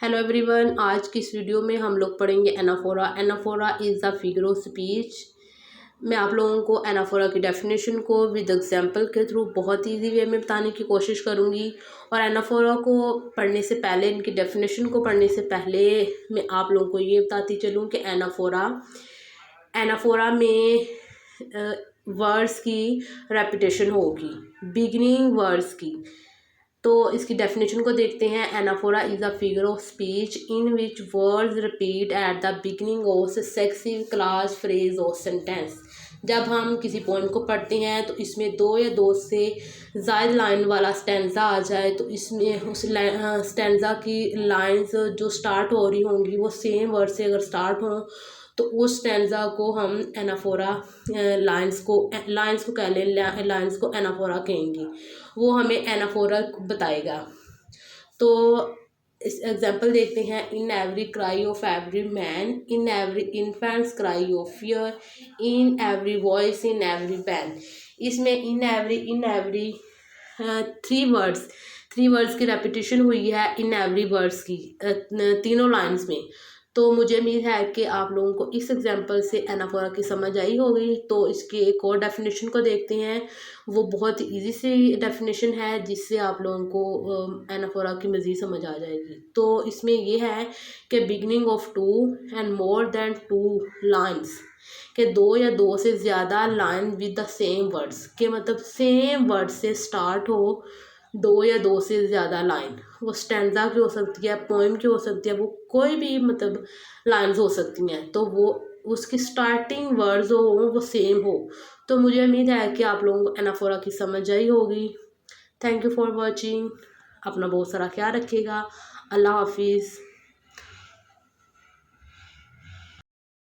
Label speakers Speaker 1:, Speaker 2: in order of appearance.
Speaker 1: Hello everyone, आज की इस वीडियो में हम लोग पढ़ेंगे anaphora. Anaphora is the figure of speech. मैं आप लोगों को एनाफोरा की डेफिनेशन को विद एग्जांपल के थ्रू बहुत इजी वे में बताने की कोशिश करूंगी। और एनाफोरा को पढ़ने से पहले, इनकी डेफिनेशन को पढ़ने से पहले मैं आप लोगों को ये बताती चलूँ कि एनाफोरा में वर्ड्स की रेपिटेशन होगी, बिगिनिंग वर्ड्स की। तो इसकी डेफिनेशन को देखते हैं। Anaphora is a figure of speech in which words repeat at the beginning of successive class, phrase और सेंटेंस। जब हम किसी पोएम को पढ़ते हैं तो इसमें दो या दो से ज़ायद लाइन वाला स्टैंजा आ जाए तो इसमें उस स्टैंजा की लाइंस जो स्टार्ट हो रही होंगी वो सेम वर्ड से अगर स्टार्ट हों तो उस स्टैंजा को हम एनाफोरा लाइंस को कह लें, लाइंस को एनाफोरा कहेंगे। वो हमें एनाफोरा बताएगा। तो इस एग्जाम्पल देखते हैं। In every cry of every man, in every infants cry of fear, in every voice, in every pain. इसमें इन एवरी थ्री वर्ड्स की रेपिटेशन हुई है इन एवरी वर्ड्स की तीनों लाइंस में। तो मुझे उम्मीद है कि आप लोगों को इस एग्जांपल से एनाफोरा की समझ आई होगी। तो इसके एक और डेफिनेशन को देखते हैं। वो बहुत इजी सी डेफिनेशन है जिससे आप लोगों को एनाफोरा की मज़ीद समझ आ जाएगी। तो इसमें ये है कि beginning of two and more than two lines, के दो या दो से ज़्यादा line with the same words, के मतलब सेम वर्ड से स्टार्ट हो दो या दो से ज़्यादा लाइन। वो स्टैंजा की हो सकती है, पोएम की हो सकती है, वो कोई भी मतलब लाइन्स हो सकती हैं। तो वो उसकी स्टार्टिंग वर्ड्स हो वो सेम हो। तो मुझे उम्मीद है कि आप लोगों को एनाफोरा की समझ आई होगी। Thank you for watching. अपना बहुत सारा ख्याल रखिएगा। अल्लाह हाफिज़।